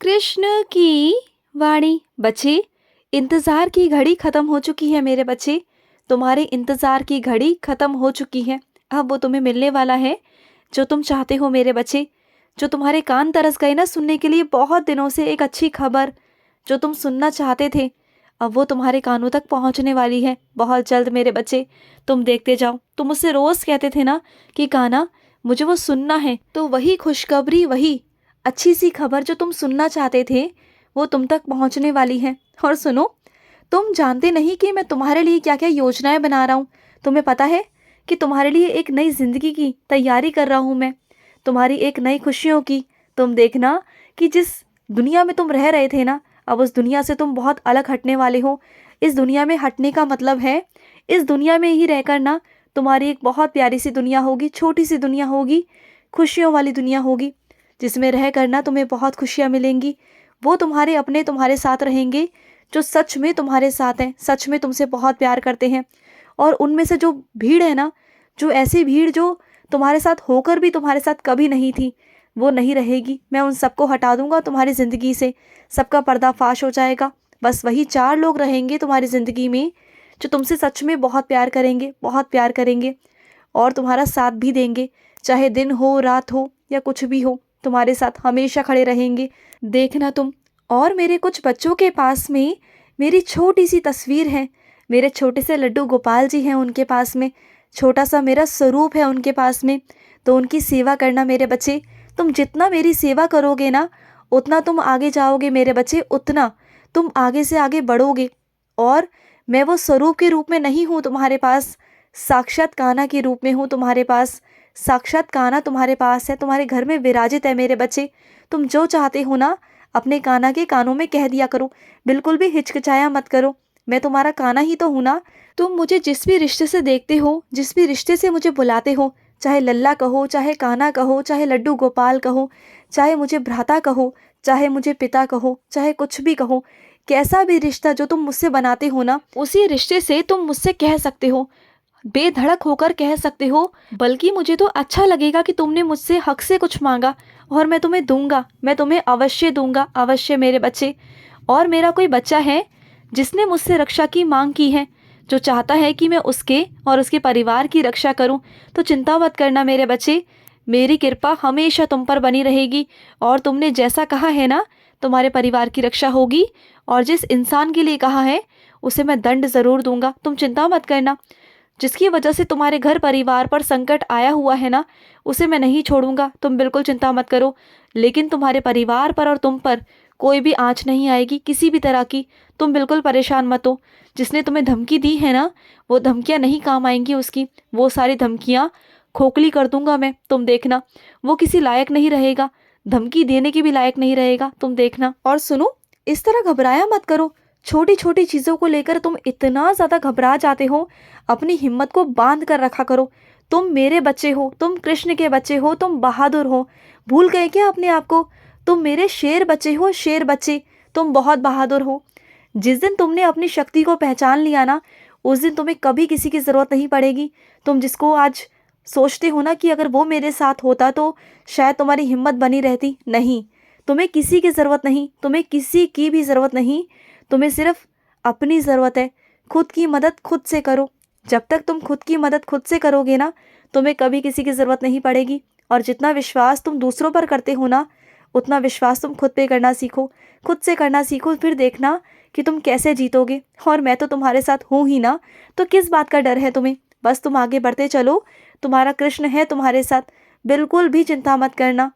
कृष्ण की वाणी। बच्चे, इंतज़ार की घड़ी ख़त्म हो चुकी है मेरे बच्चे। तुम्हारे इंतज़ार की घड़ी ख़त्म हो चुकी है। अब वो तुम्हें मिलने वाला है जो तुम चाहते हो मेरे बच्चे। जो तुम्हारे कान तरस गए ना सुनने के लिए बहुत दिनों से एक अच्छी खबर जो तुम सुनना चाहते थे, अब वो तुम्हारे कानों तक पहुंचने वाली है बहुत जल्द मेरे बच्चे। तुम देखते जाओ। तुम मुझसे रोज़ कहते थे ना कि कान्हा मुझे वो सुनना है, तो वही खुशखबरी, वही अच्छी सी खबर जो तुम सुनना चाहते थे वो तुम तक पहुंचने वाली है। और सुनो, तुम जानते नहीं कि मैं तुम्हारे लिए क्या क्या योजनाएं बना रहा हूँ। तुम्हें पता है कि तुम्हारे लिए एक नई जिंदगी की तैयारी कर रहा हूँ मैं, तुम्हारी एक नई खुशियों की। तुम देखना कि जिस दुनिया में तुम रह रहे थे ना, अब उस दुनिया से तुम बहुत अलग हटने वाले हो। इस दुनिया में हटने का मतलब है इस दुनिया में ही रहकर ना तुम्हारी एक बहुत प्यारी सी दुनिया होगी, छोटी सी दुनिया होगी, खुशियों वाली दुनिया होगी, जिसमें रह कर ना तुम्हें बहुत खुशियाँ मिलेंगी। वो तुम्हारे अपने तुम्हारे साथ रहेंगे जो सच में तुम्हारे साथ हैं, सच में तुमसे बहुत प्यार करते हैं। और उनमें से जो भीड़ है ना, जो ऐसी भीड़ जो तुम्हारे साथ होकर भी तुम्हारे साथ कभी नहीं थी, वो नहीं रहेगी। मैं उन सबको हटा दूंगा तुम्हारी ज़िंदगी से, सबका पर्दाफाश हो जाएगा। बस वही 4 लोग रहेंगे तुम्हारी ज़िंदगी में जो तुमसे सच में बहुत प्यार करेंगे, बहुत प्यार करेंगे और तुम्हारा साथ भी देंगे। चाहे दिन हो, रात हो या कुछ भी हो, तुम्हारे साथ हमेशा खड़े रहेंगे। देखना तुम। और मेरे कुछ बच्चों के पास में मेरी छोटी सी तस्वीर है, मेरे छोटे से लड्डू गोपाल जी हैं उनके पास में, छोटा सा मेरा स्वरूप है उनके पास में। तो उनकी सेवा करना मेरे बच्चे। तुम जितना मेरी सेवा करोगे ना, उतना तुम आगे जाओगे मेरे बच्चे, उतना तुम आगे से आगे बढ़ोगे। और मैं वो स्वरूप के रूप में नहीं हूँ तुम्हारे पास, साक्षात कान्हा के रूप में हूँ तुम्हारे पास। साक्षात कान्हा तुम्हारे पास है, तुम्हारे घर में विराजित है मेरे बच्चे। तुम जो चाहते हो ना अपने कान्हा के कानों में कह दिया करो, बिल्कुल भी हिचकिचाया मत करो। मैं तुम्हारा कान्हा ही तो हूँ ना। तुम मुझे जिस भी रिश्ते से देखते हो, जिस भी रिश्ते से मुझे बुलाते हो, चाहे लल्ला कहो, चाहे कान्हा कहो, चाहे लड्डू गोपाल कहो, चाहे मुझे भ्राता कहो, चाहे मुझे पिता कहो, चाहे कुछ भी कहो, कैसा भी रिश्ता जो तुम मुझसे बनाते हो ना, उसी रिश्ते से तुम मुझसे कह सकते हो, बेधड़क होकर कह सकते हो। बल्कि मुझे तो अच्छा लगेगा कि तुमने मुझसे हक से कुछ मांगा और मैं तुम्हें दूंगा, मैं तुम्हें अवश्य दूंगा, अवश्य मेरे बच्चे। और मेरा कोई बच्चा है जिसने मुझसे रक्षा की मांग की है, जो चाहता है कि मैं उसके और उसके परिवार की रक्षा करूं, तो चिंता मत करना मेरे बच्चे। मेरी कृपा हमेशा तुम पर बनी रहेगी। और तुमने जैसा कहा है ना, तुम्हारे परिवार की रक्षा होगी। और जिस इंसान के लिए कहा है उसे मैं दंड ज़रूर दूंगा, तुम चिंता मत करना। जिसकी वजह से तुम्हारे घर परिवार पर संकट आया हुआ है ना, उसे मैं नहीं छोड़ूंगा, तुम बिल्कुल चिंता मत करो। लेकिन तुम्हारे परिवार पर और तुम पर कोई भी आँच नहीं आएगी किसी भी तरह की, तुम बिल्कुल परेशान मत हो। जिसने तुम्हें धमकी दी है ना, वो धमकियाँ नहीं काम आएंगी उसकी, वो सारी धमकियाँ खोखली कर दूंगा मैं, तुम देखना। वो किसी लायक नहीं रहेगा, धमकी देने की भी लायक नहीं रहेगा, तुम देखना। और सुनो, इस तरह घबराया मत करो। छोटी छोटी चीज़ों को लेकर तुम इतना ज़्यादा घबरा जाते हो, अपनी हिम्मत को बांध कर रखा करो। तुम मेरे बच्चे हो, तुम कृष्ण के बच्चे हो, तुम बहादुर हो। भूल गए क्या अपने आप को? तुम मेरे शेर बच्चे हो, शेर बच्चे। तुम बहुत बहादुर हो। जिस दिन तुमने अपनी शक्ति को पहचान लिया ना, उस दिन तुम्हें कभी किसी की ज़रूरत नहीं पड़ेगी। तुम जिसको आज सोचते हो ना कि अगर वो मेरे साथ होता तो शायद तुम्हारी हिम्मत बनी रहती, नहीं। तुम्हें किसी की ज़रूरत नहीं, तुम्हें किसी की भी ज़रूरत नहीं। तुम्हें सिर्फ अपनी ज़रूरत है। खुद की मदद खुद से करो। जब तक तुम खुद की मदद खुद से करोगे ना, तुम्हें कभी किसी की ज़रूरत नहीं पड़ेगी। और जितना विश्वास तुम दूसरों पर करते हो ना, उतना विश्वास तुम खुद पे करना सीखो, खुद से करना सीखो। फिर देखना कि तुम कैसे जीतोगे। और मैं तो तुम्हारे साथ हूँ ही ना, तो किस बात का डर है तुम्हें? बस तुम आगे बढ़ते चलो, तुम्हारा कृष्ण है तुम्हारे साथ, बिल्कुल भी चिंता मत करना।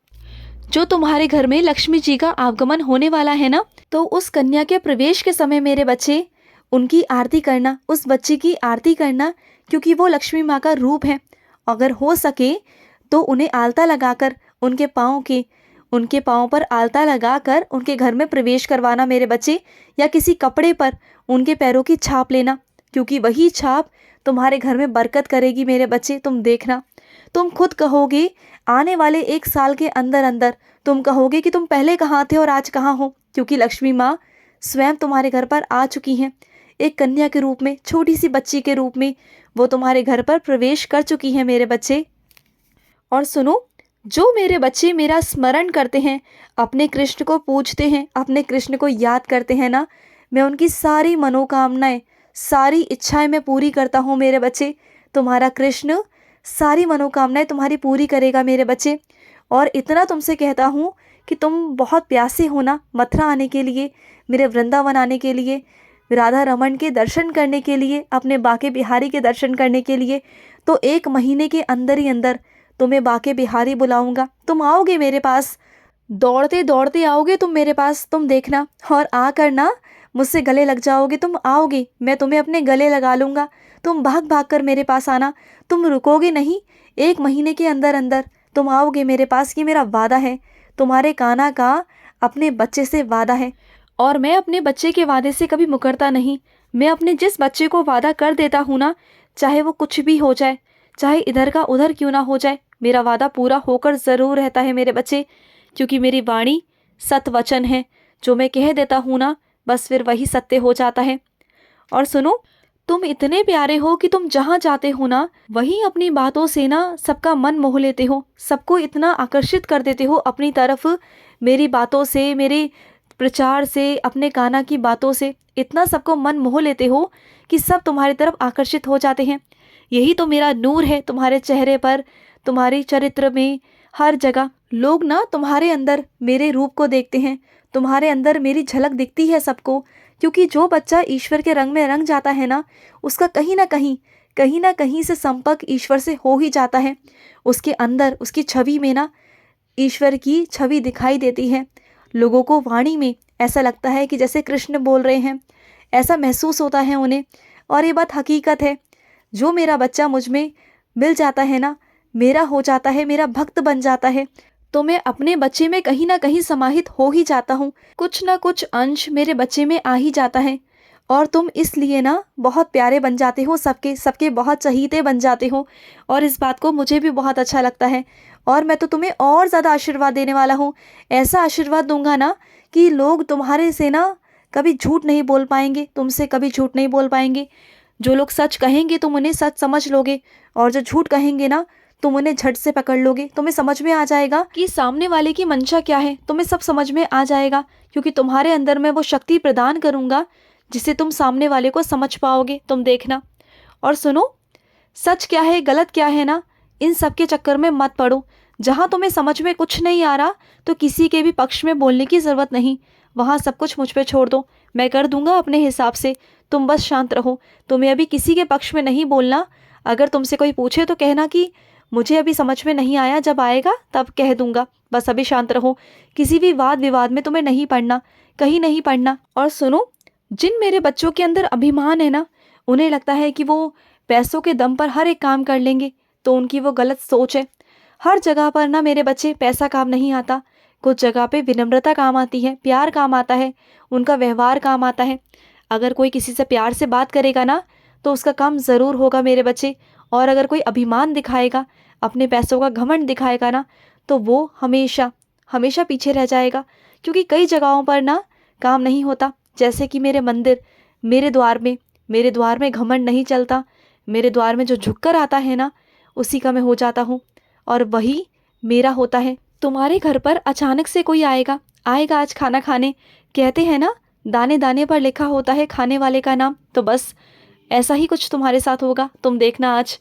जो तुम्हारे घर में लक्ष्मी जी का आगमन होने वाला है ना, तो उस कन्या के प्रवेश के समय मेरे बच्चे उनकी आरती करना, उस बच्चे की आरती करना, क्योंकि वो लक्ष्मी माँ का रूप है। अगर हो सके तो उन्हें आलता लगाकर उनके पाँव पर आलता लगाकर उनके घर में प्रवेश करवाना मेरे बच्चे, या किसी कपड़े पर उनके पैरों की छाप लेना, क्योंकि वही छाप तुम्हारे घर में बरकत करेगी मेरे बच्चे, तुम देखना। तुम खुद कहोगे आने वाले 1 साल के अंदर अंदर तुम कहोगे कि तुम पहले कहाँ थे और आज कहाँ हो, क्योंकि लक्ष्मी माँ स्वयं तुम्हारे घर पर आ चुकी हैं। एक कन्या के रूप में, छोटी सी बच्ची के रूप में वो तुम्हारे घर पर प्रवेश कर चुकी है मेरे बच्चे। और सुनो, जो मेरे बच्चे मेरा स्मरण करते हैं, अपने कृष्ण को पूजते हैं, अपने कृष्ण को याद करते हैं ना, मैं उनकी सारी मनोकामनाएं, सारी इच्छाएं मैं पूरी करता हूँ मेरे बच्चे। तुम्हारा कृष्ण सारी मनोकामनाएं तुम्हारी पूरी करेगा मेरे बच्चे। और इतना तुमसे कहता हूँ कि तुम बहुत प्यासे हो ना मथुरा आने के लिए, मेरे वृंदावन आने के लिए, राधा रमन के दर्शन करने के लिए, अपने बाके बिहारी के दर्शन करने के लिए, तो 1 महीने के अंदर ही अंदर तुम्हें बाके बिहारी बुलाऊंगा। तुम आओगे मेरे पास, दौड़ते दौड़ते आओगे तुम मेरे पास, तुम देखना। और आकर ना मुझसे गले लग जाओगे, तुम आओगे, मैं तुम्हें अपने गले लगा लूँगा। तुम भाग भाग कर मेरे पास आना, तुम रुकोगे नहीं। 1 महीने के अंदर अंदर तुम आओगे मेरे पास, ये मेरा वादा है, तुम्हारे कान्हा का अपने बच्चे से वादा है। और मैं अपने बच्चे के वादे से कभी मुकरता नहीं। मैं अपने जिस बच्चे को वादा कर देता हूँ ना, चाहे वो कुछ भी हो जाए, चाहे इधर का उधर क्यों ना हो जाए, मेरा वादा पूरा होकर ज़रूर रहता है मेरे बच्चे। क्योंकि मेरी वाणी सत वचन है, जो मैं कह देता हूँ ना, बस फिर वही सत्य हो जाता है। और सुनो, तुम इतने प्यारे हो कि तुम जहाँ जाते हो ना, वहीं अपनी बातों से ना सबका मन मोह लेते हो, सबको इतना आकर्षित कर देते हो अपनी तरफ, मेरी बातों से, मेरे प्रचार से, अपने कान्हा की बातों से इतना सबको मन मोह लेते हो कि सब तुम्हारी तरफ आकर्षित हो जाते हैं। यही तो मेरा नूर है तुम्हारे चेहरे पर, तुम्हारे चरित्र में, हर जगह लोग ना तुम्हारे अंदर मेरे रूप को देखते हैं, तुम्हारे अंदर मेरी झलक दिखती है सबको। क्योंकि जो बच्चा ईश्वर के रंग में रंग जाता है ना, उसका कहीं ना कहीं से संपर्क ईश्वर से हो ही जाता है। उसके अंदर, उसकी छवि में ना ईश्वर की छवि दिखाई देती है। लोगों को वाणी में ऐसा लगता है कि जैसे कृष्ण बोल रहे हैं, ऐसा महसूस होता है उन्हें। और ये बात हकीकत है, जो मेरा बच्चा मुझ में मिल जाता है ना, मेरा हो जाता है, मेरा भक्त बन जाता है, तो मैं अपने बच्चे में कहीं ना कहीं समाहित हो ही जाता हूँ। कुछ ना कुछ अंश मेरे बच्चे में आ ही जाता है। और तुम इसलिए ना बहुत प्यारे बन जाते हो, सबके सबके बहुत चहीते बन जाते हो। और इस बात को मुझे भी बहुत अच्छा लगता है। और मैं तो तुम्हें और ज़्यादा आशीर्वाद देने वाला हूँ। ऐसा आशीर्वाद दूंगा ना कि लोग तुम्हारे से ना कभी झूठ नहीं बोल पाएंगे, तुमसे कभी झूठ नहीं बोल पाएंगे। जो लोग सच कहेंगे तुम उन्हें सच समझ लोगे, और जो झूठ कहेंगे ना तुम उन्हें झट से पकड़ लोगे। तुम्हें समझ में आ जाएगा कि सामने वाले की मंशा क्या है, तुम्हें सब समझ में आ जाएगा। क्योंकि तुम्हारे अंदर मैं वो शक्ति प्रदान करूँगा जिससे तुम सामने वाले को समझ पाओगे, तुम देखना। और सुनो, सच क्या है गलत क्या है ना, इन सब के चक्कर में मत पड़ो। जहाँ तुम्हें समझ में कुछ नहीं आ रहा तो किसी के भी पक्ष में बोलने की ज़रूरत नहीं, वहाँ सब कुछ मुझ पे छोड़ दो, मैं कर दूंगा अपने हिसाब से। तुम बस शांत रहो, तुम्हें अभी किसी के पक्ष में नहीं बोलना। अगर तुमसे कोई पूछे तो कहना कि मुझे अभी समझ में नहीं आया, जब आएगा तब कह दूंगा। बस अभी शांत रहो, किसी भी वाद विवाद में तुम्हें नहीं पड़ना, कहीं नहीं पड़ना। और सुनो, जिन मेरे बच्चों के अंदर अभिमान है ना, उन्हें लगता है कि वो पैसों के दम पर हर एक काम कर लेंगे, तो उनकी वो गलत सोच है। हर जगह पर ना मेरे बच्चे पैसा काम नहीं आता, कुछ जगह पे विनम्रता काम आती है, प्यार काम आता है, उनका व्यवहार काम आता है। अगर कोई किसी से प्यार से बात करेगा ना तो उसका काम ज़रूर होगा मेरे बच्चे। और अगर कोई अभिमान दिखाएगा, अपने पैसों का घमंड दिखाएगा ना, तो वो हमेशा हमेशा पीछे रह जाएगा। क्योंकि कई जगहों पर ना काम नहीं होता, जैसे कि मेरे मंदिर, मेरे द्वार में घमंड नहीं चलता। मेरे द्वार में जो झुककर आता है ना, उसी का मैं हो जाता हूँ, और वही मेरा होता है। तुम्हारे घर पर अचानक से कोई आएगा आएगा आज खाना खाने, कहते हैं ना दाने दाने पर लिखा होता है खाने वाले का नाम, तो बस ऐसा ही कुछ तुम्हारे साथ होगा। तुम देखना, आज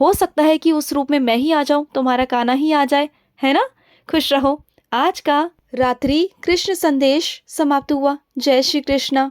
हो सकता है कि उस रूप में मैं ही आ जाऊं, तुम्हारा कान्हा ही आ जाए, है ना। खुश रहो। आज का रात्रि कृष्ण संदेश समाप्त हुआ। जय श्री कृष्णा।